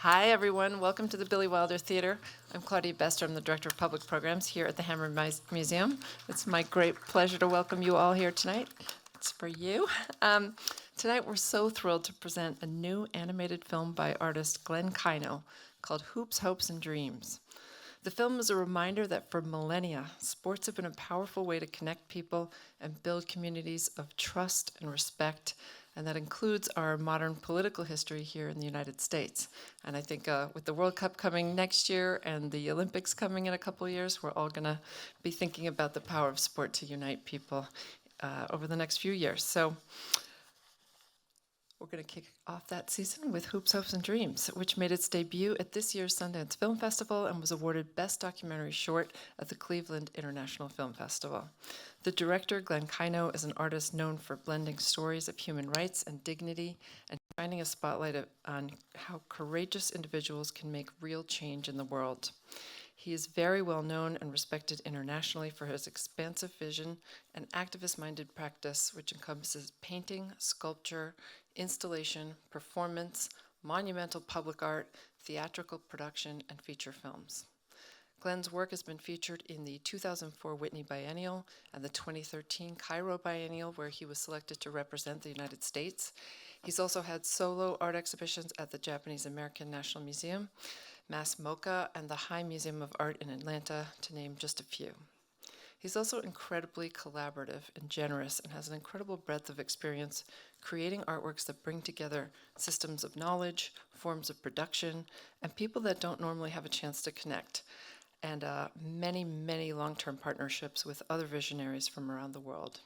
Hi, everyone. Welcome to the Billy Wilder Theater. I'm Claudia Bester. I'm the Director of Public Programs here at the Hammer Museum. It's my great pleasure to welcome you all here tonight. It's for you. Tonight, we're so thrilled to present a new animated film by artist Glenn Kaino called Hoops, Hopes, and Dreams. The film is a reminder that for millennia, sports have been a powerful way to connect people and build communities of trust and respect, and that includes our modern political history here in the United States. And I think with the World Cup coming next year and the Olympics coming in a couple of years, we're all going to be thinking about the power of sport to unite people over the next few years. So we're going to kick off that season with Hoops, Hopes, and Dreams, which made its debut at this year's Sundance Film Festival and was awarded Best Documentary Short at the Cleveland International Film Festival. The director, Glenn Kaino, is an artist known for blending stories of human rights and dignity and shining a spotlight on how courageous individuals can make real change in the world. He is very well known and respected internationally for his expansive vision and activist-minded practice, which encompasses painting, sculpture, installation, performance, monumental public art, theatrical production, and feature films. Glenn's work has been featured in the 2004 Whitney Biennial and the 2013 Cairo Biennial, where he was selected to represent the United States. He's also had solo art exhibitions at the Japanese American National Museum, Mass MoCA, and the High Museum of Art in Atlanta, to name just a few. He's also incredibly collaborative and generous and has an incredible breadth of experience creating artworks that bring together systems of knowledge, forms of production, and people that don't normally have a chance to connect, and many, many long-term partnerships with other visionaries from around the world.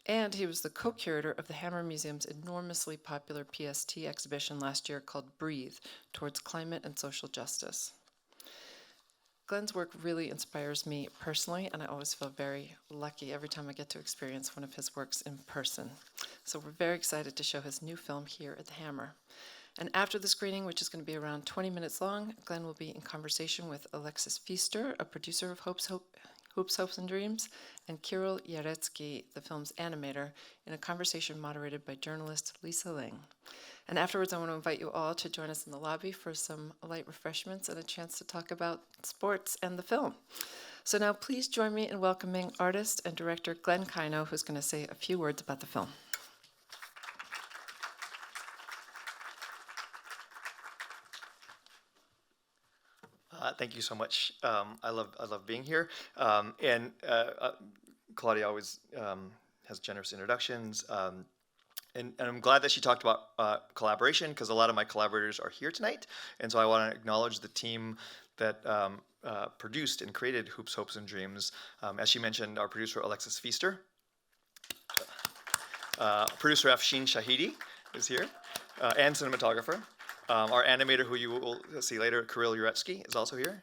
And he was the co-curator of the Hammer Museum's enormously popular PST exhibition last year called Breathe, Towards Climate and Social Justice. Glenn's work really inspires me personally, and I always feel very lucky every time I get to experience one of his works in person. So we're very excited to show his new film here at the Hammer. And after the screening, which is going to be around 20 minutes long, Glenn will be in conversation with Alexys Feaster, a producer of Hoops, Hopes, and Dreams, and Kirill Yeretsky, the film's animator, in a conversation moderated by journalist Lisa Ling. And afterwards, I want to invite you all to join us in the lobby for some light refreshments and a chance to talk about sports and the film. So now please join me in welcoming artist and director Glenn Kaino, who's going to say a few words about the film. Thank you so much. I love being here. Claudia always has generous introductions. And I'm glad that she talked about collaboration, because a lot of my collaborators are here tonight. And so I want to acknowledge the team that produced and created Hoops, Hopes, and Dreams. As she mentioned, our producer, Alexys Feaster. Producer Afshin Shahidi is here, and cinematographer. Our animator, who you will see later, Kirill Yeretsky, is also here.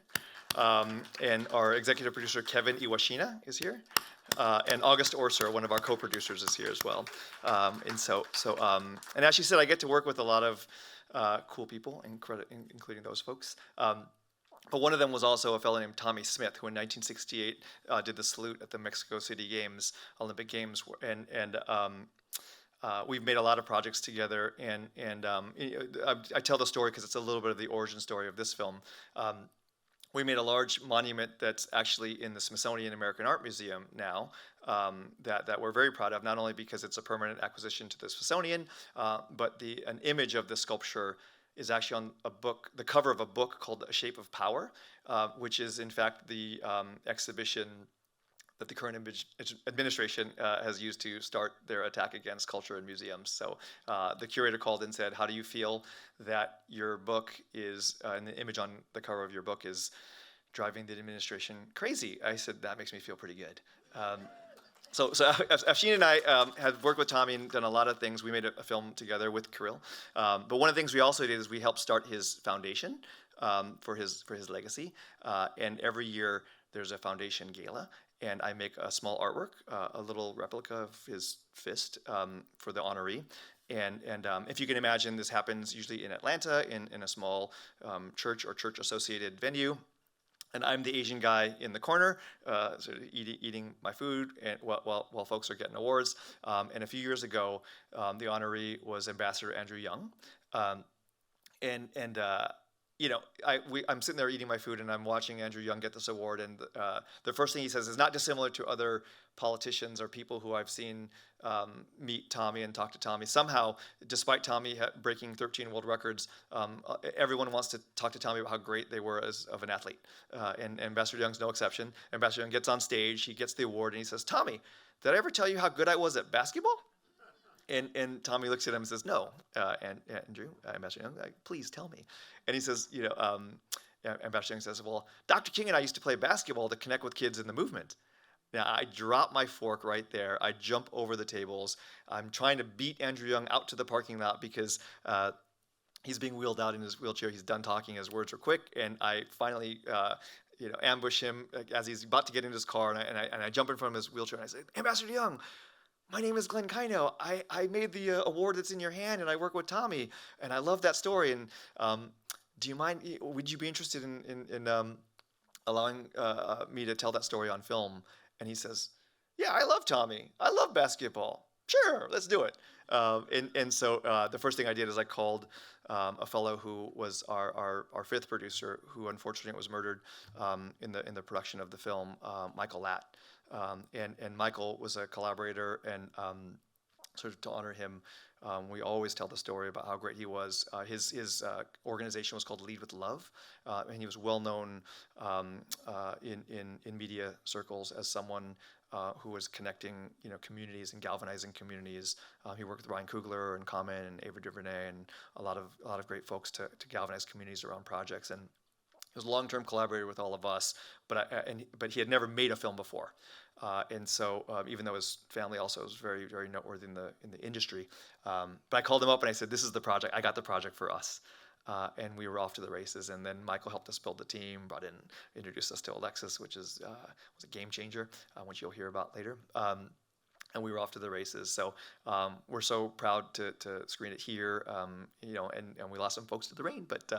And our executive producer, Kevin Iwashina, is here. And August Orser, one of our co-producers, is here as well. And as she said, I get to work with a lot of cool people, including those folks. But one of them was also a fellow named Tommy Smith, who in 1968 did the salute at the Mexico City Games, Olympic Games, and we've made a lot of projects together. I tell the story because it's a little bit of the origin story of this film. We made a large monument that's actually in the Smithsonian American Art Museum now, that we're very proud of, not only because it's a permanent acquisition to the Smithsonian, but an image of the sculpture is actually on the cover of a book called A Shape of Power, which is in fact the exhibition that the current administration has used to start their attack against culture and museums. So the curator called and said, "How do you feel that your book is, and the image on the cover of your book is driving the administration crazy?" I said, "That makes me feel pretty good." So Afshin and I have worked with Tommy and done a lot of things. We made a film together with Kirill. But one of the things we also did is we helped start his foundation for his legacy. And every year there's a foundation gala. And I make a small artwork, a little replica of his fist for the honoree. And if you can imagine, this happens usually in Atlanta in a small church or church-associated venue. And I'm the Asian guy in the corner, sort of eating my food and while folks are getting awards. And a few years ago, the honoree was Ambassador Andrew Young. I'm sitting there eating my food, and I'm watching Andrew Young get this award, and the first thing he says is not dissimilar to other politicians or people who I've seen meet Tommy and talk to Tommy. Somehow, despite Tommy breaking 13 world records, everyone wants to talk to Tommy about how great they were as of an athlete, and Ambassador Young's no exception. Ambassador Young gets on stage, he gets the award, and he says, "Tommy, did I ever tell you how good I was at basketball?" And Tommy looks at him and says, "No, and Andrew, Ambassador Young, please tell me." And he says, Ambassador Young says, "Well, Dr. King and I used to play basketball to connect with kids in the movement." Now, I drop my fork right there. I jump over the tables. I'm trying to beat Andrew Young out to the parking lot because he's being wheeled out in his wheelchair. He's done talking. His words are quick. And I finally ambush him as he's about to get into his car. And I jump in front of his wheelchair and I say, "Ambassador Young, my name is Glenn Kaino. I made the award that's in your hand, and I work with Tommy, and I love that story. And do you mind? Would you be interested in allowing me to tell that story on film?" And he says, "Yeah, I love Tommy. I love basketball. Sure, let's do it." So the first thing I did is I called a fellow who was our fifth producer, who unfortunately was murdered in the production of the film, Michael Latt. And Michael was a collaborator, and sort of to honor him, we always tell the story about how great he was. His organization was called Lead with Love, and he was well known in media circles as someone who was connecting communities and galvanizing communities. He worked with Ryan Coogler and Common and Ava DuVernay and a lot of great folks to galvanize communities around projects. And he was a long-term collaborator with all of us, but he had never made a film before. And so even though his family also was very, very noteworthy in the industry, but I called him up and I said, "This is the project. I got the project for us." And we were off to the races. And then Michael helped us build the team, introduced us to Alexys, which was a game changer, which you'll hear about later. And we were off to the races. So we're so proud to screen it here, and we lost some folks to the rain. But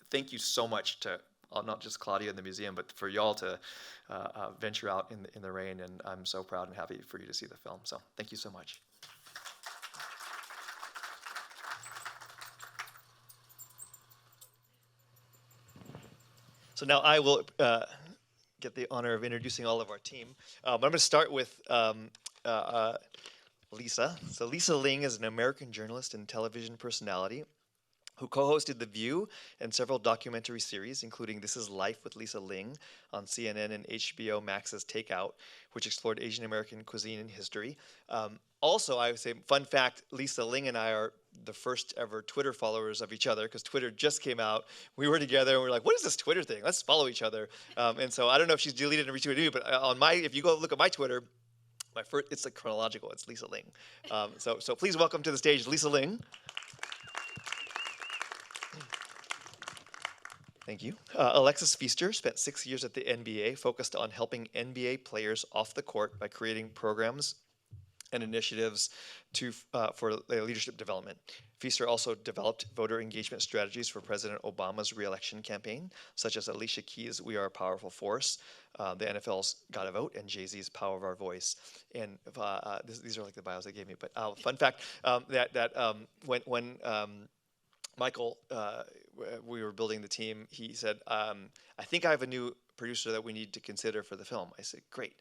thank you so much to not just Claudia and the museum, but for y'all to venture out in the rain. And I'm so proud and happy for you to see the film. So thank you so much. So now I will get the honor of introducing all of our team. But I'm going to start with Lisa. So Lisa Ling is an American journalist and television personality who co-hosted The View and several documentary series, including This Is Life with Lisa Ling on CNN and HBO Max's Takeout, which explored Asian American cuisine and history. Also, I would say, fun fact, Lisa Ling and I are the first ever Twitter followers of each other, because Twitter just came out. We were together and we were like, "What is this Twitter thing? Let's follow each other." And so I don't know if she's deleted and retweeted me, but if you go look at my Twitter, it's like chronological. It's Lisa Ling. So please welcome to the stage Lisa Ling. Thank you. Alexys Feaster spent 6 years at the NBA, focused on helping NBA players off the court by creating programs and initiatives for leadership development. Feaster also developed voter engagement strategies for President Obama's re-election campaign, such as Alicia Keys' "We Are a Powerful Force," the NFL's "Gotta Vote," and Jay-Z's "Power of Our Voice." And these are like the bios they gave me. But fun fact, when Michael, we were building the team, he said, "I think I have a new producer that we need to consider for the film." I said, "Great,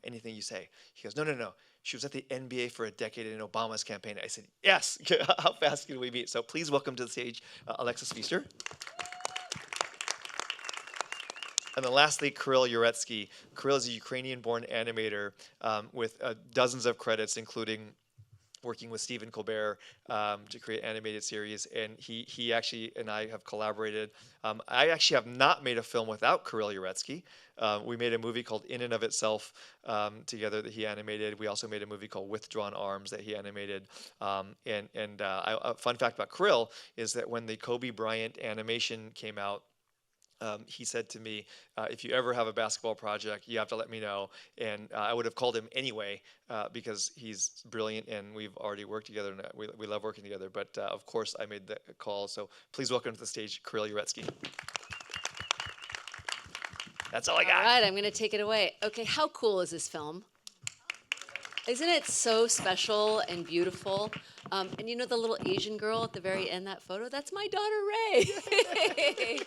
anything you say." He goes, No. She was at the NBA for a decade in Obama's campaign." I said, "Yes, how fast can we meet?" So please welcome to the stage Alexys Feaster. And then lastly, Kirill Yeretsky. Kirill is a Ukrainian-born animator with dozens of credits, including working with Stephen Colbert to create animated series, and he actually and I have collaborated. I actually have not made a film without Kirill Yeretsky. We made a movie called In and of Itself together that he animated. We also made a movie called Withdrawn Arms that he animated. A fun fact about Kirill is that when the Kobe Bryant animation came out, he said to me, "If you ever have a basketball project, you have to let me know." And I would have called him anyway because he's brilliant and we've already worked together and we love working together. But of course, I made the call. So please welcome to the stage Kirill Yeretsky. That's all I got. All right, I'm going to take it away. Okay, how cool is this film? Isn't it so special and beautiful? And you know the little Asian girl at the very end, that photo? That's my daughter, Ray.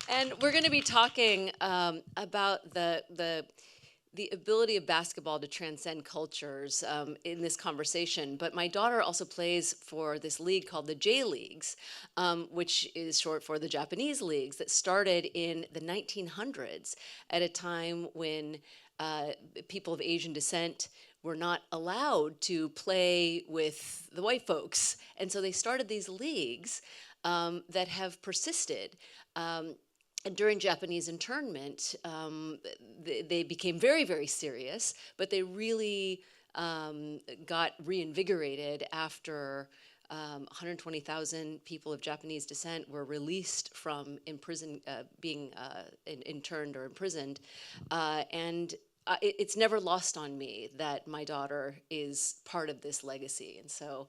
And we're going to be talking about the ability of basketball to transcend cultures in this conversation. But my daughter also plays for this league called the J Leagues, which is short for the Japanese leagues, that started in the 1900s at a time when people of Asian descent were not allowed to play with the white folks. And so they started these leagues that have persisted. And during Japanese internment, they became very, very serious, but they really got reinvigorated after 120,000 people of Japanese descent were released from being interned or imprisoned. And it's never lost on me that my daughter is part of this legacy. And so,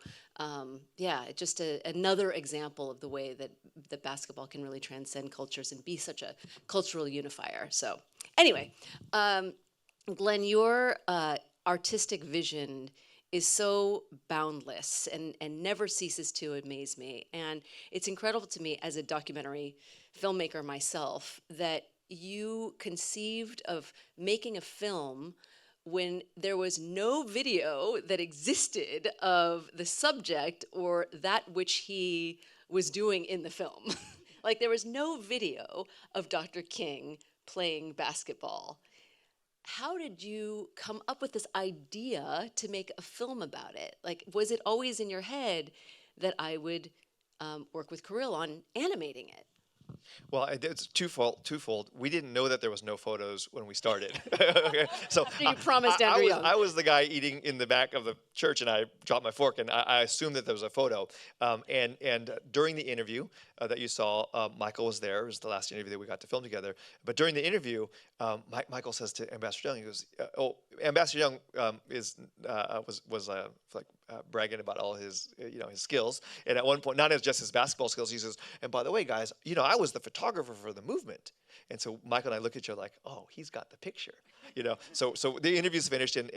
yeah, just another example of the way that basketball can really transcend cultures and be such a cultural unifier. So anyway, Glenn, your artistic vision is so boundless and never ceases to amaze me. And it's incredible to me as a documentary filmmaker myself that you conceived of making a film when there was no video that existed of the subject or that which he was doing in the film. Like there was no video of Dr. King playing basketball. How did you come up with this idea to make a film about it? Like, was it always in your head that I would work with Kirill on animating it? Well, it's twofold. We didn't know that there was no photos when we started. Okay, so After you promised Andrew Young. I was the guy eating in the back of the church, and I dropped my fork, and I assumed that there was a photo. And during the interview that you saw, Michael was there. It was the last interview that we got to film together. But during the interview, Michael says to Ambassador Young, he goes, "Oh, Ambassador Young was bragging about all his his skills, and at one point, not as just his basketball skills, he says, and by the way, guys, I was the photographer for the movement." And so Michael and I look at each other like, "Oh, he's got the picture," So the interview's finished, and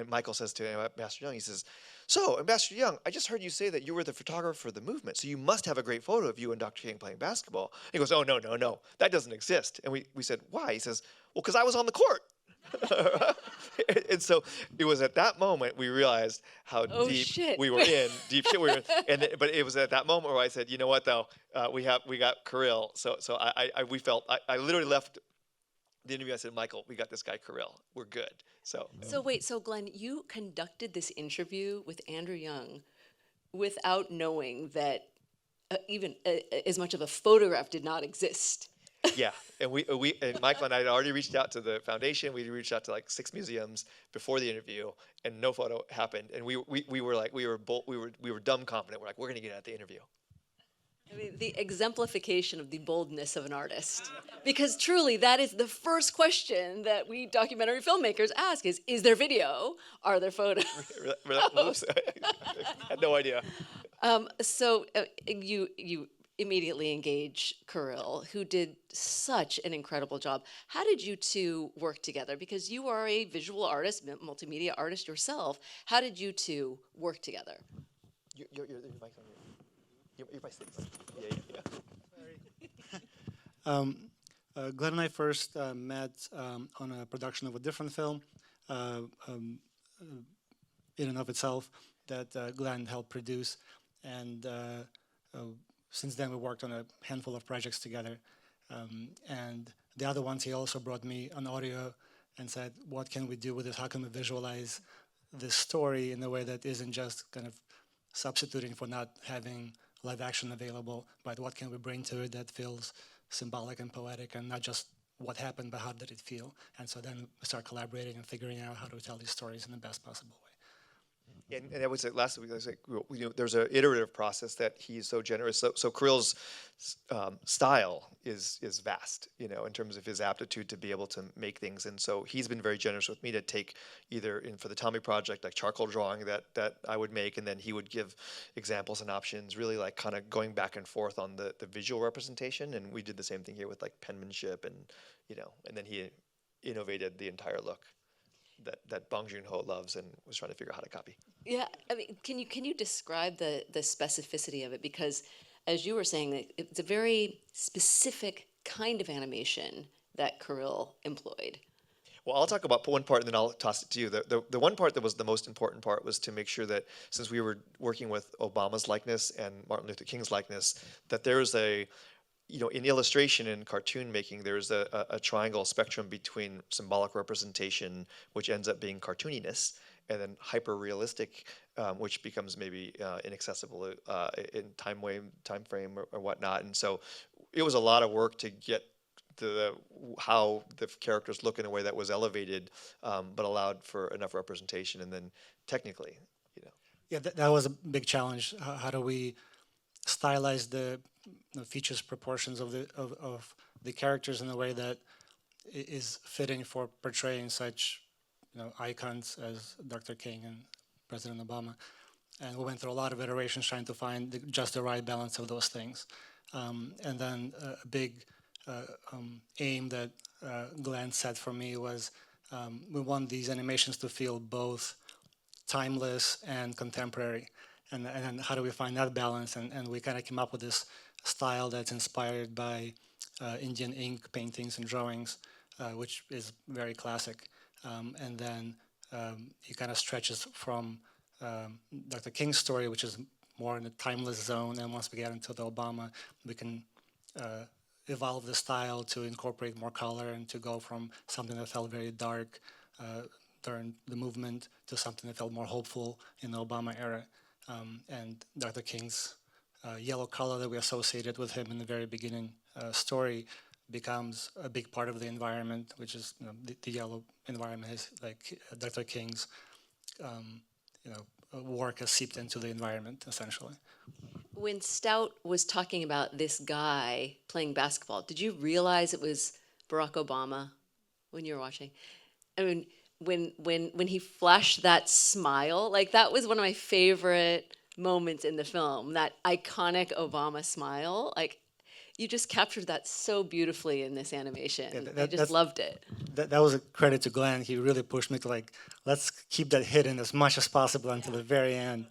Michael says to Ambassador Young, he says, "So, Ambassador Young, I just heard you say that you were the photographer for the movement, so you must have a great photo of you and Dr. King playing basketball." And he goes, "Oh, no, that doesn't exist." And we said, "Why?" He says, "Well, because I was on the court." And so it was at that moment we realized how deep we were in. But it was at that moment where I said, "You know what, though, we got Kirill." So I literally left the interview. I said, "Michael, we got this guy Kirill. We're good." So wait, so Glenn, you conducted this interview with Andrew Young without knowing that even as much of a photograph did not exist. yeah, and and Michael and I had already reached out to the foundation. We reached out to like 6 museums before the interview, and no photo happened. And we were dumb confident. We're like, we're gonna get at the interview. I mean, the exemplification of the boldness of an artist. Because truly, that is the first question that we documentary filmmakers ask is there video? Are there photos? Oops. I had no idea. So you immediately engage Kirill, who did such an incredible job. How did you two work together? Because you are a visual artist, multimedia artist yourself. How did you two work together? Your mic's on you. Your mic sticks. Yeah. Glenn and I first met on a production of a different film, in and of itself, that Glenn helped produce, and since then we worked on a handful of projects together. And the other ones, he also brought me an audio and said, "What can we do with this? How can we visualize this story in a way that isn't just kind of substituting for not having live action available, but what can we bring to it that feels symbolic and poetic, and not just what happened, but how did it feel?" And so then we start collaborating and figuring out how to tell these stories in the best possible way. And I would say last week, I was like, there's an iterative process that he's so generous. So Kirill's style is vast, in terms of his aptitude to be able to make things. And so he's been very generous with me to take either for the Tommy project, like charcoal drawing that I would make, and then he would give examples and options, really like kind of going back and forth on the visual representation. And we did the same thing here with like penmanship and then he innovated the entire look. that Bong Joon-ho loves and was trying to figure out how to copy. Yeah, I mean, can you describe the specificity of it? Because as you were saying, it's a very specific kind of animation that Kirill employed. Well, I'll talk about one part and then I'll toss it to you. The one part that was the most important part was to make sure that since we were working with Obama's likeness and Martin Luther King's likeness, that there's in illustration and cartoon making, there's a triangle spectrum between symbolic representation, which ends up being cartooniness, and then hyper realistic, which becomes maybe inaccessible in time frame or whatnot. And so it was a lot of work to get how the characters look in a way that was elevated, but allowed for enough representation. And then technically, Yeah, that was a big challenge. How do we stylize the features, proportions of the characters in a way that is fitting for portraying such icons as Dr. King and President Obama? And we went through a lot of iterations trying to find just the right balance of those things. And then a big aim that Glenn set for me was we want these animations to feel both timeless and contemporary. And then how do we find that balance? And we kind of came up with this style that's inspired by Indian ink paintings and drawings, which is very classic. And then it kind of stretches from Dr. King's story, which is more in the timeless zone. And once we get into the Obama, we can evolve the style to incorporate more color and to go from something that felt very dark during the movement to something that felt more hopeful in the Obama era. And Dr. King's yellow color that we associated with him in the very beginning story becomes a big part of the environment, which is the yellow environment is like Dr. King's work has seeped into the environment essentially. When Stout was talking about this guy playing basketball, did you realize it was Barack Obama when you were watching? I mean, when he flashed that smile, like that was one of my favorite moments in the film, that iconic Obama smile. Like you just captured that so beautifully in this animation. I just loved it. That was a credit to Glenn. He really pushed me to let's keep that hidden as much as possible until the very end.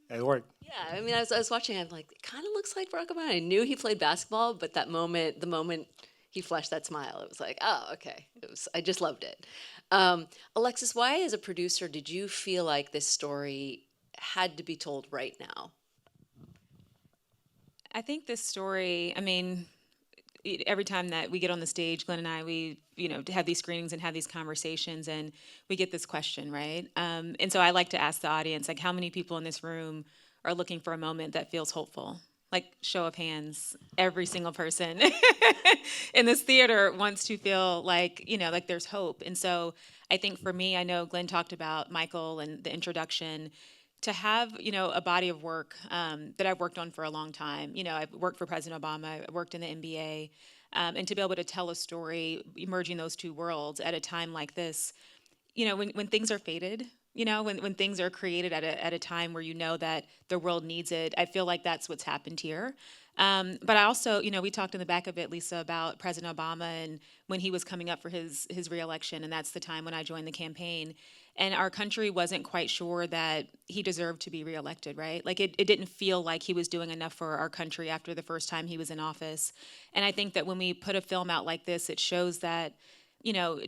It worked. Yeah, I mean, I was watching, I'm like, it kind of looks like Barack Obama. I knew he played basketball, but the moment he flashed that smile, it was like, oh, okay. I just loved it. Alexys, why as a producer did you feel like this story had to be told right now? I think this story, I mean, every time that we get on the stage, Glenn and I, we, have these screenings and have these conversations, and we get this question, right? And so I like to ask the audience, how many people in this room are looking for a moment that feels hopeful? Show of hands, every single person in this theater wants to feel like there's hope. And so I think for me, I know Glenn talked about Michael and the introduction, to have, a body of work that I've worked on for a long time. I've worked for President Obama, I worked in the NBA, and to be able to tell a story, merging those two worlds at a time like this, when things are fated, when things are created at a time where that the world needs it, I feel like that's what's happened here. But I also, we talked in the back of it, Lisa, about President Obama and when he was coming up for his reelection, and that's the time when I joined the campaign. And our country wasn't quite sure that he deserved to be reelected, right? It didn't feel like he was doing enough for our country after the first time he was in office. And I think that when we put a film out like this, it shows that,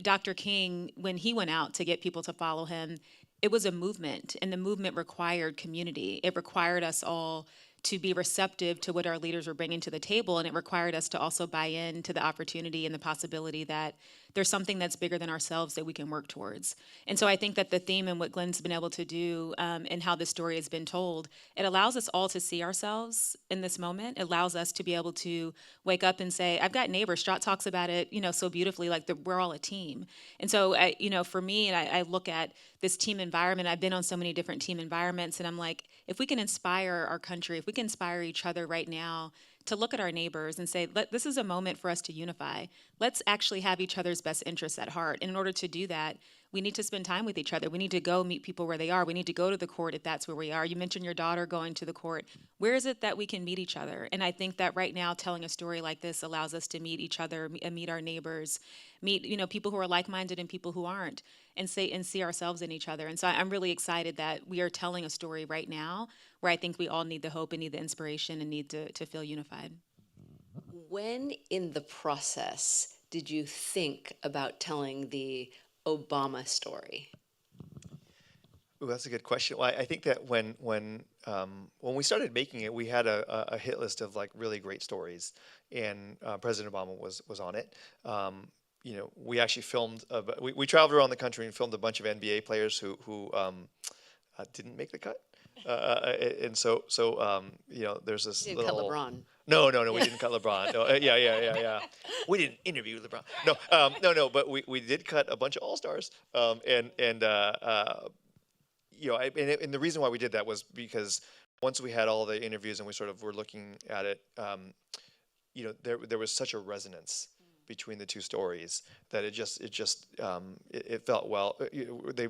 Dr. King, when he went out to get people to follow him, it was a movement, and the movement required community. It required us all to be receptive to what our leaders were bringing to the table, and it required us to also buy into the opportunity and the possibility that there's something that's bigger than ourselves that we can work towards. And so I think that the theme and what Glenn's been able to do and how this story has been told, it allows us all to see ourselves in this moment. It allows us to be able to wake up and say, I've got neighbors. Straught talks about it, so beautifully, we're all a team. And so, for me, and I look at this team environment, I've been on so many different team environments, and I'm like, if we can inspire our country, if we can inspire each other right now to look at our neighbors and say, this is a moment for us to unify. Let's actually have each other's best interests at heart. And in order to do that, we need to spend time with each other. We need to go meet people where they are. We need to go to the court if that's where we are. You mentioned your daughter going to the court. Where is it that we can meet each other? And I think that right now telling a story like this allows us to meet each other, meet our neighbors, meet, people who are like-minded and people who aren't, and see ourselves in each other. And so I'm really excited that we are telling a story right now where I think we all need the hope and need the inspiration and need to feel unified. When in the process did you think about telling the Obama story? Ooh, that's a good question. Well, I think that when we started making it, we had a hit list of like really great stories, and President Obama was on it. We actually filmed. We traveled around the country and filmed a bunch of NBA players who didn't make the cut, and so there's this You didn't cut LeBron. No, we didn't cut LeBron. No, yeah. We didn't interview LeBron. No, but we did cut a bunch of All-Stars. And the reason why we did that was because once we had all the interviews and we sort of were looking at it, there was such a resonance between the two stories that it felt well. They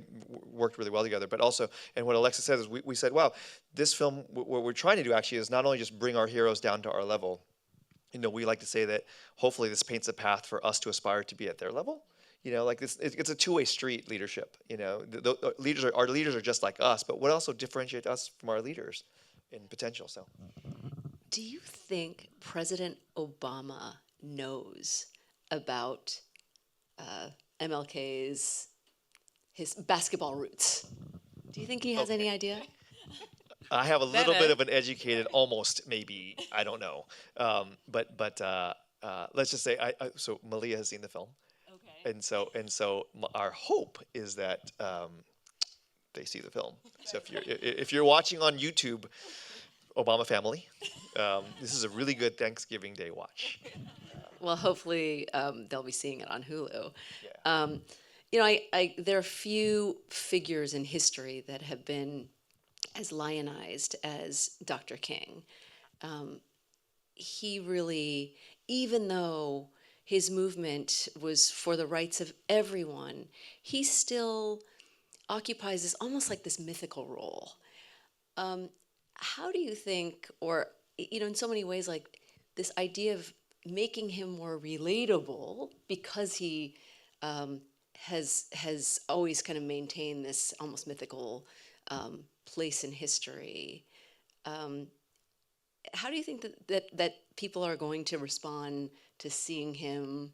worked really well together. But also, and what Alexys says is, we said, wow, this film, what we're trying to do actually is not only just bring our heroes down to our level. We like to say that hopefully this paints a path for us to aspire to be at their level. It's a two-way street, leadership. Our leaders are just like us, but what also differentiates us from our leaders in potential? So, do you think President Obama knows about MLK's his basketball roots? Do you think he has any idea? I have a little bit of an educated, almost maybe, I don't know, but let's just say so Malia has seen the film. Okay. And so our hope is that they see the film. So if you're watching on YouTube, Obama family, this is a really good Thanksgiving Day watch. Well, hopefully they'll be seeing it on Hulu. Yeah. There are few figures in history that have been as lionized as Dr. King. He really, even though his movement was for the rights of everyone, he still occupies this almost like this mythical role. How do you think, or in so many ways, like this idea of making him more relatable because he has always kind of maintained this almost mythical place in history. How do you think that people are going to respond to seeing him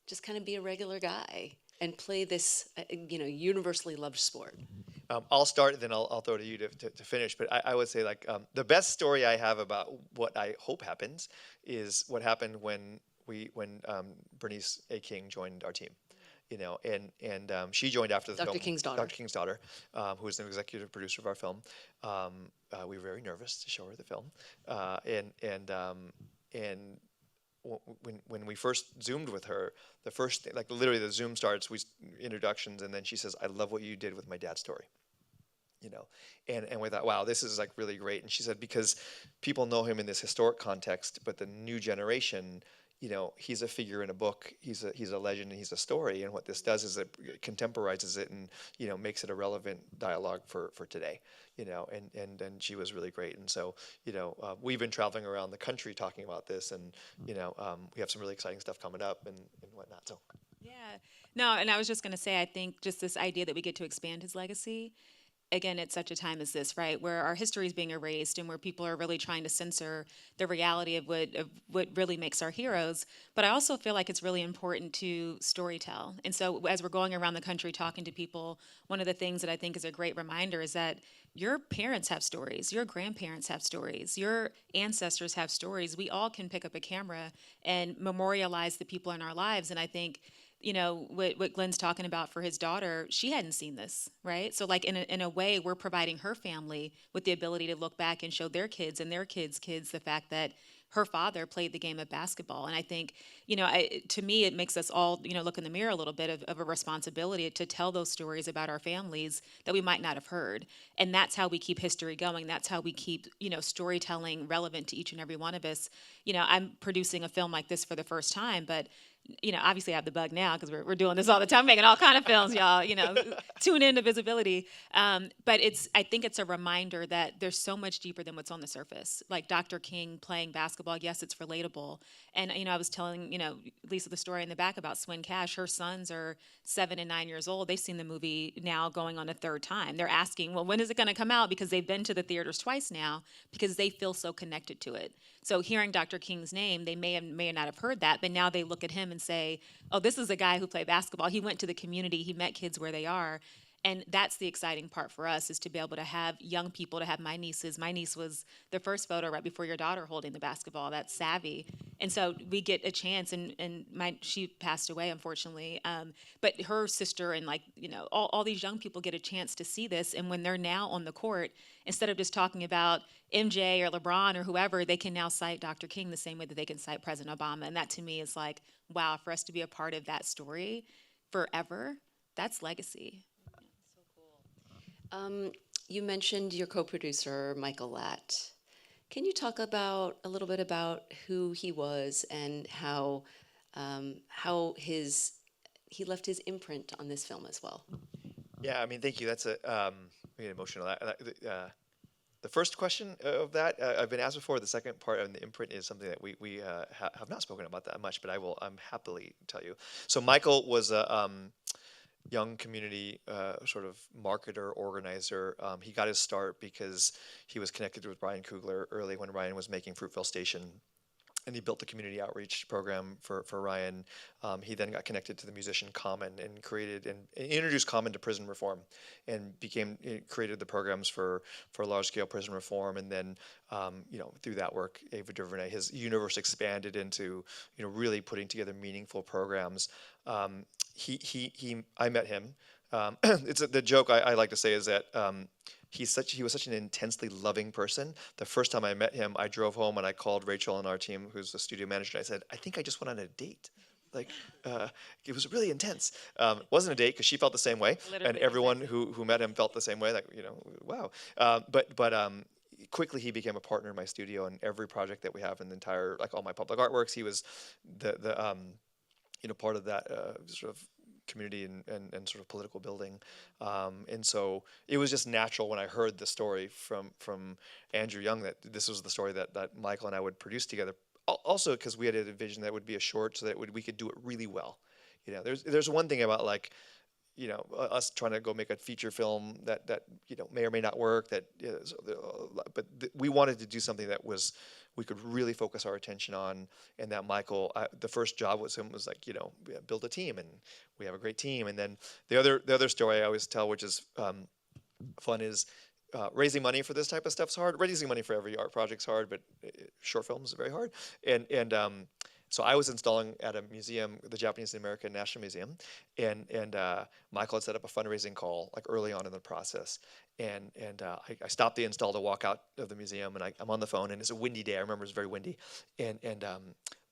just kind of be a regular guy and play this universally loved sport? I'll start, and then I'll throw it to you to finish. But I would say, like, the best story I have about what I hope happens is what happened when Bernice A. King joined our team. And she joined after the film. Dr. King's daughter. Dr. King's daughter, who is an executive producer of our film. We were very nervous to show her the film, and when we first Zoomed with her, the first thing, like literally the Zoom starts, we introductions, and then she says, "I love what you did with my dad's story." And we thought, wow, this is like really great. And she said, because people know him in this historic context, but the new generation, he's a figure in a book, he's a legend, and he's a story. And what this does is it contemporizes it and makes it a relevant dialogue for today. And she was really great. And so we've been traveling around the country talking about this, and we have some really exciting stuff coming up and whatnot. So Yeah, no, and I was just going to say, I think just this idea that we get to expand his legacy. Again, at such a time as this, right, where our history is being erased and where people are really trying to censor the reality of what really makes our heroes. But I also feel like it's really important to storytell. And so as we're going around the country talking to people, one of the things that I think is a great reminder is that your parents have stories, your grandparents have stories, your ancestors have stories. We all can pick up a camera and memorialize the people in our lives. And I think what Glenn's talking about for his daughter, she hadn't seen this, right? So like in a way, we're providing her family with the ability to look back and show their kids and their kids' kids the fact that her father played the game of basketball. And I think, to me, it makes us all, look in the mirror a little bit of a responsibility to tell those stories about our families that we might not have heard. And that's how we keep history going. That's how we keep, storytelling relevant to each and every one of us. I'm producing a film like this for the first time, but obviously I have the bug now because we're doing this all the time, making all kind of films, y'all. Tune into Visibility. But I think it's a reminder that there's so much deeper than what's on the surface. Like Dr. King playing basketball, yes, it's relatable. And I was telling Lisa the story in the back about Swin Cash. Her sons are 7 and 9 years old. They've seen the movie now going on a third time. They're asking, well, when is it going to come out? Because they've been to the theaters twice now because they feel so connected to it. So hearing Dr. King's name, they may not have heard that, but now they look at him and say, oh, this is a guy who played basketball. He went to the community. He met kids where they are. And that's the exciting part for us, is to be able to have young people, to have my nieces. My niece was the first photo right before your daughter holding the basketball. That's savvy. And so we get a chance, and she passed away, unfortunately. But her sister and all these young people get a chance to see this. And when they're now on the court, instead of just talking about MJ or LeBron or whoever, they can now cite Dr. King the same way that they can cite President Obama. And that to me is like, wow, for us to be a part of that story forever, that's legacy. You mentioned your co-producer, Michael Latt. Can you talk a little bit about who he was and how he left his imprint on this film as well? Yeah, I mean, thank you. That's I get emotional. The first question of that I've been asked before. The second part on the imprint is something that we have not spoken about that much, but I'm happily tell you. So Michael was a young community sort of marketer, organizer. He got his start because he was connected with Ryan Coogler early when Ryan was making Fruitvale Station. And he built the community outreach program for Ryan. He then got connected to the musician Common and created and introduced Common to prison reform, and created the programs for large scale prison reform. And then through that work, Ava DuVernay, his universe expanded into really putting together meaningful programs. I met him. The joke I like to say is that. He was such an intensely loving person. The first time I met him, I drove home and I called Rachel on our team, who's the studio manager, and I said, I think I just went on a date. It was really intense. It wasn't a date because she felt the same way. Literally, and everyone who met him felt the same way. Wow. But quickly he became a partner in my studio, and every project that we have in the entire, all my public artworks, he was the part of that sort of community and sort of political building. And so it was just natural when I heard the story from Andrew Young that this was the story that Michael and I would produce together. Also because we had a vision that would be a short, so that we could do it really well. There's one thing about us trying to go make a feature film that may or may not work. We wanted to do something that we could really focus our attention on, and that Michael, the first job was build a team, and we have a great team. And then the other story I always tell, which is fun, is raising money for this type of stuff's hard. Raising money for every art project's hard, but short films is very hard. And so I was installing at a museum, the Japanese American National Museum, and Michael had set up a fundraising call early on in the process, and I stopped the install to walk out of the museum, and I'm on the phone, and it's a windy day. I remember it was very windy, and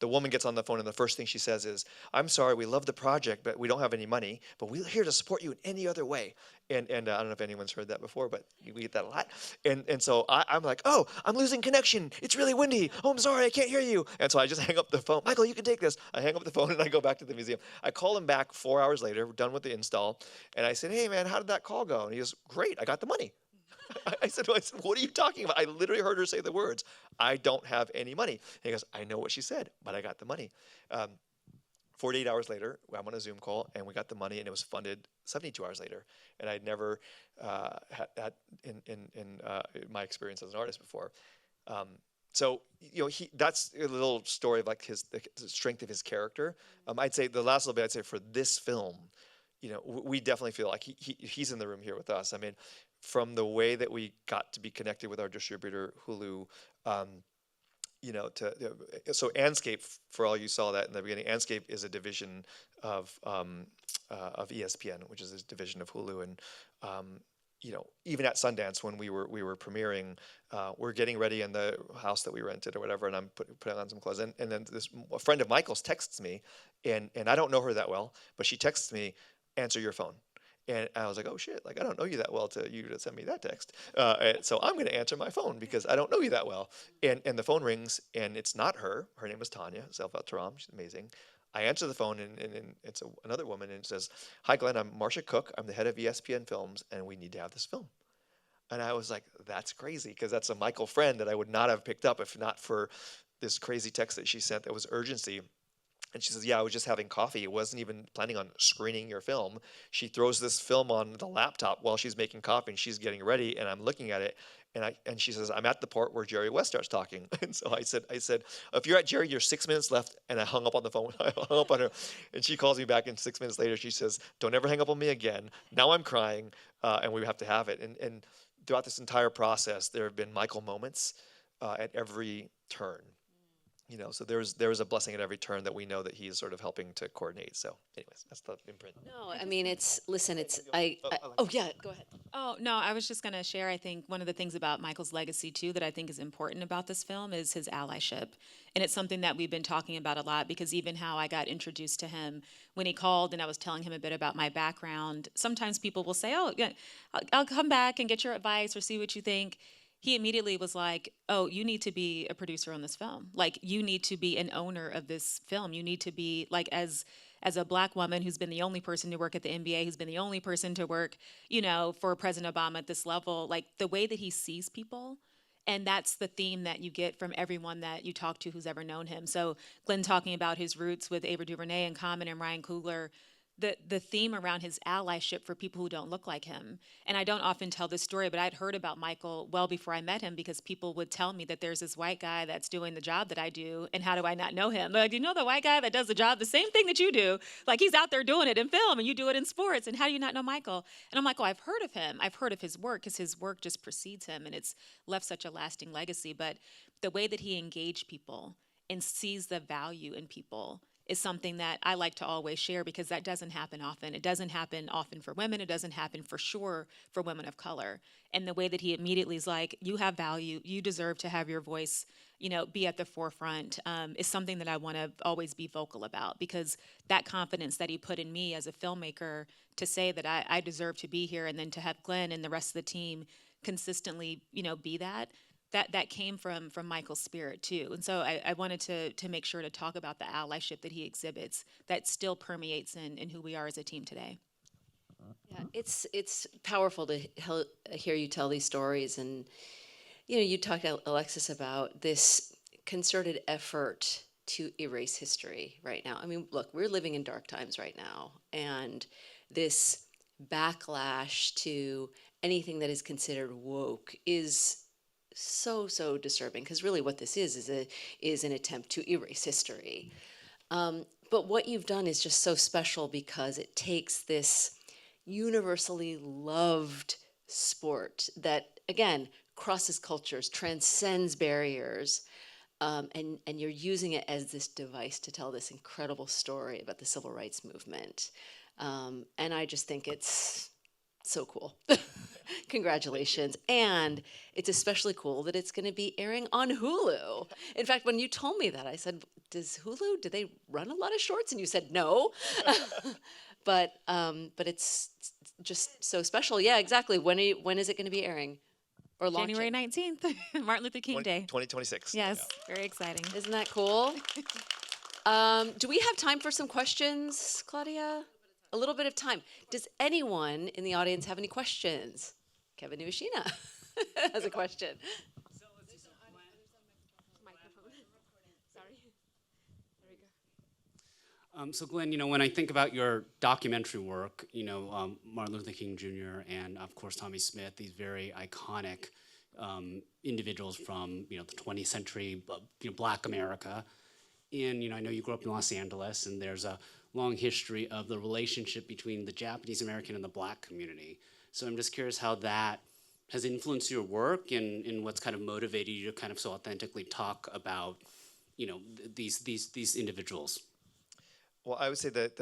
the woman gets on the phone, and the first thing she says is, "I'm sorry, we love the project, but we don't have any money, but we're here to support you in any other way." And I don't know if anyone's heard that before, but we get that a lot. And so I'm like, "Oh, I'm losing connection. It's really windy. Oh, I'm sorry, I can't hear you." And so I just hang up the phone. "Michael, you can take this." I hang up the phone and I go back to the museum. I call him back 4 hours later, we're done with the install, and I said, "Hey man, how did that call go?" And he goes, "Great, I got the money." I said, "What are you talking about?" I literally heard her say the words, "I don't have any money." And he goes, "I know what she said, but I got the money." 48 hours later, I'm on a Zoom call, and we got the money, and it was funded 72 hours later. And I'd never had that in my experience as an artist before. So that's a little story of the strength of his character. I'd say the last little bit, I'd say for this film, we definitely feel like he's in the room here with us. I mean, from the way that we got to be connected with our distributor, Hulu, so Anscape, for all you saw that in the beginning, Anscape is a division of ESPN, which is a division of Hulu. And even at Sundance when we were premiering, we're getting ready in the house that we rented or whatever, and I'm putting on some clothes, and then a friend of Michael's texts me, and I don't know her that well, but she texts me, "Answer your phone." And I was like, "Oh shit, I don't know you that well to send me that text." So I'm going to answer my phone because I don't know you that well. And the phone rings, and it's not her. Her name is Tanya Zelfat Taram. She's amazing. I answer the phone, and it's another woman, and it says, "Hi, Glenn. I'm Marcia Cook. I'm the head of ESPN Films, and we need to have this film." And I was like, "That's crazy," because that's a Michael friend that I would not have picked up if not for this crazy text that she sent that was urgency. And she says, "Yeah, I was just having coffee. I wasn't even planning on screening your film." She throws this film on the laptop while she's making coffee and she's getting ready, and I'm looking at it, and she says, "I'm at the part where Jerry West starts talking." And so I said, "If you're at Jerry, you're 6 minutes left." And I hung up on the phone. I hung up on her, and she calls me back, and 6 minutes later she says, "Don't ever hang up on me again." Now I'm crying, and we have to have it. And throughout this entire process, there have been Michael moments at every turn. So there was a blessing at every turn that we know that he's sort of helping to coordinate. So, anyways, that's the imprint. No, I mean, yeah, go ahead. Oh, no, I was just going to share, I think one of the things about Michael's legacy, too, that I think is important about this film is his allyship. And it's something that we've been talking about a lot, because even how I got introduced to him when he called and I was telling him a bit about my background, sometimes people will say, "Oh, yeah, I'll come back and get your advice or see what you think." He immediately was like, "Oh, you need to be a producer on this film. Like, you need to be an owner of this film. You need to be, like, as a Black woman who's been the only person to work at the NBA, who's been the only person to work, for President Obama at this level, like, the way that he sees people." And that's the theme that you get from everyone that you talk to who's ever known him. So Glenn talking about his roots with Ava DuVernay and Common and Ryan Coogler, the theme around his allyship for people who don't look like him. And I don't often tell this story, but I'd heard about Michael well before I met him, because people would tell me that there's this white guy that's doing the job that I do, and how do I not know him? Like, "Do you know the white guy that does the job, the same thing that you do? Like, he's out there doing it in film, and you do it in sports, and how do you not know Michael?" And I'm like, "Oh, I've heard of him. I've heard of his work, because his work just precedes him, and it's left such a lasting legacy." But the way that he engaged people and sees the value in people is something that I like to always share, because that doesn't happen often. It doesn't happen often for women. It doesn't happen for sure for women of color. And the way that he immediately is like, "You have value. You deserve to have your voice, be at the forefront," is something that I want to always be vocal about, because that confidence that he put in me as a filmmaker to say that I deserve to be here, and then to have Glenn and the rest of the team consistently, be that came from Michael's spirit too. And so I wanted to make sure to talk about the allyship that he exhibits that still permeates in who we are as a team today. Yeah, it's powerful to hear you tell these stories. And you talked, Alexys, about this concerted effort to erase history right now. I mean, look, we're living in dark times right now, and this backlash to anything that is considered woke is so disturbing, because really what this is an attempt to erase history. But what you've done is just so special, because it takes this universally loved sport that, again, crosses cultures, transcends barriers, and you're using it as this device to tell this incredible story about the civil rights movement. And I just think it's so cool. Congratulations. And it's especially cool that it's going to be airing on Hulu. In fact, when you told me that, I said, do they run a lot of shorts? And you said no. But it's just so special. Yeah, exactly. When is it going to be airing or launching? January 19th, Martin Luther King Day. 2026. Yes, very exciting. Isn't that cool? Do we have time for some questions, Claudia? A little bit of time. Does anyone in the audience have any questions? Kevin Newashina has a question. So Glenn, when I think about your documentary work, Martin Luther King Jr. and of course Tommy Smith, these very iconic individuals from the 20th century, Black America. And I know you grew up in Los Angeles, and there's a long history of the relationship between the Japanese American and the Black community. So I'm just curious how that has influenced your work, and what's kind of motivated you to kind of so authentically talk about these individuals. Well, I would say that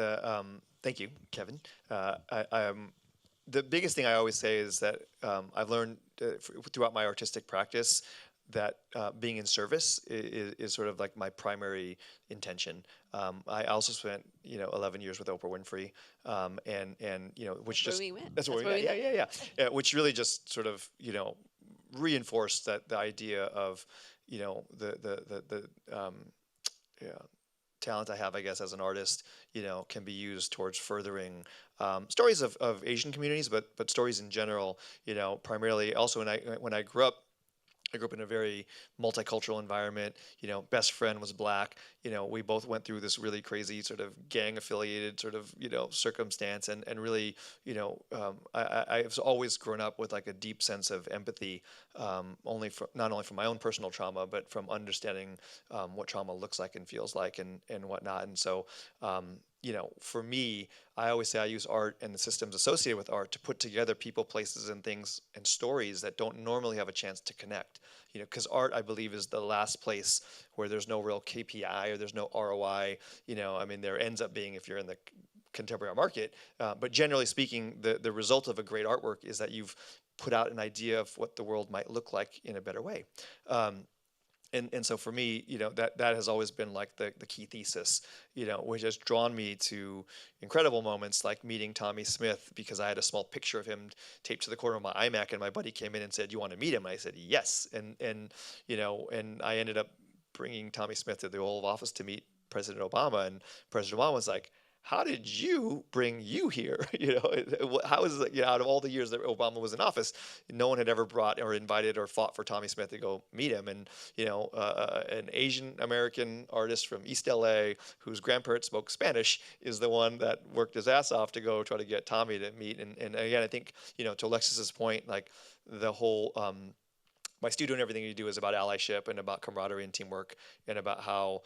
thank you, Kevin. The biggest thing I always say is that I've learned throughout my artistic practice that being in service is sort of like my primary intention. I also spent 11 years with Oprah Winfrey, and which That's just where we went. that's where That's we where we met. Yeah, which really just sort of reinforced that the idea of the talent I have, I guess, as an artist, can be used towards furthering stories of Asian communities, but stories in general, primarily also when I grew up. I grew up in a very multicultural environment. Best friend was black. We both went through this really crazy sort of gang affiliated sort of, circumstance. And really, I've always grown up with like a deep sense of empathy, not only from my own personal trauma, but from understanding what trauma looks like and feels like and whatnot. And so, for me, I always say I use art and the systems associated with art to put together people, places, and things and stories that don't normally have a chance to connect. Because art, I believe, is the last place where there's no real KPI or there's no ROI. There ends up being if you're in the contemporary market. But generally speaking, the result of a great artwork is that you've put out an idea of what the world might look like in a better way. And so for me, that has always been like the key thesis, which has drawn me to incredible moments like meeting Tommy Smith, because I had a small picture of him taped to the corner of my iMac, and my buddy came in and said, "You want to meet him?" And I said, "Yes." And I ended up bringing Tommy Smith to the Oval Office to meet President Obama, and President Obama was like, "How did you bring you here?" How is it, out of all the years that Obama was in office, no one had ever brought or invited or fought for Tommy Smith to go meet him. And, an Asian American artist from East LA whose grandparents spoke Spanish is the one that worked his ass off to go try to get Tommy to meet. And again, I think, to Alexis's point, like the whole, my studio and everything you do is about allyship and about camaraderie and teamwork and about how,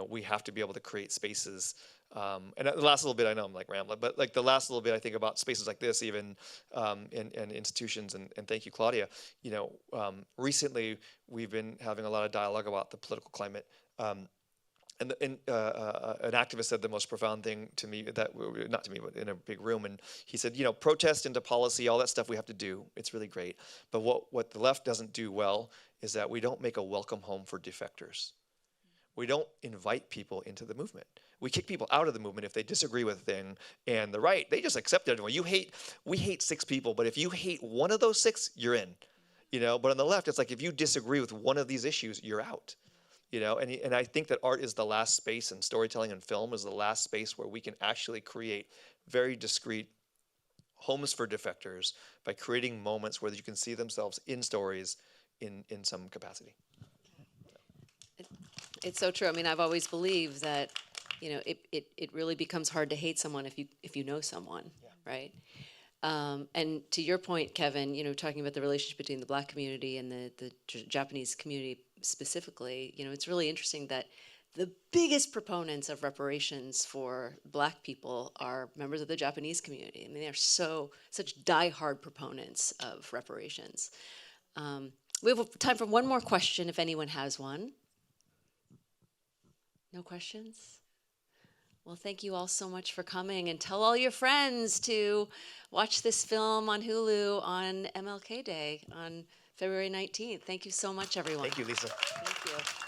we have to be able to create spaces. And the last little bit, I know I'm like rambling, but like the last little bit, I think about spaces like this, even in institutions. And thank you, Claudia. Recently we've been having a lot of dialogue about the political climate. And an activist said the most profound thing to me, not to me, but in a big room. And he said, protest into policy, all that stuff we have to do. It's really great. But what the left doesn't do well is that we don't make a welcome home for defectors. We don't invite people into the movement. We kick people out of the movement if they disagree with a thing. And the right, they just accept everyone. We hate 6 people, but if you hate one of those 6, you're in. But on the left, it's like if you disagree with one of these issues, you're out. And I think that art is the last space, and storytelling and film is the last space where we can actually create very discrete homes for defectors by creating moments where you can see themselves in stories in some capacity. It's so true. I've always believed that, it really becomes hard to hate someone if you know someone, right? And to your point, Kevin, talking about the relationship between the Black community and the Japanese community specifically, it's really interesting that the biggest proponents of reparations for Black people are members of the Japanese community. They're such diehard proponents of reparations. We have time for one more question if anyone has one. No questions? Well, thank you all so much for coming, and tell all your friends to watch this film on Hulu on MLK Day on February 19th. Thank you so much, everyone. Thank you, Lisa. Thank you.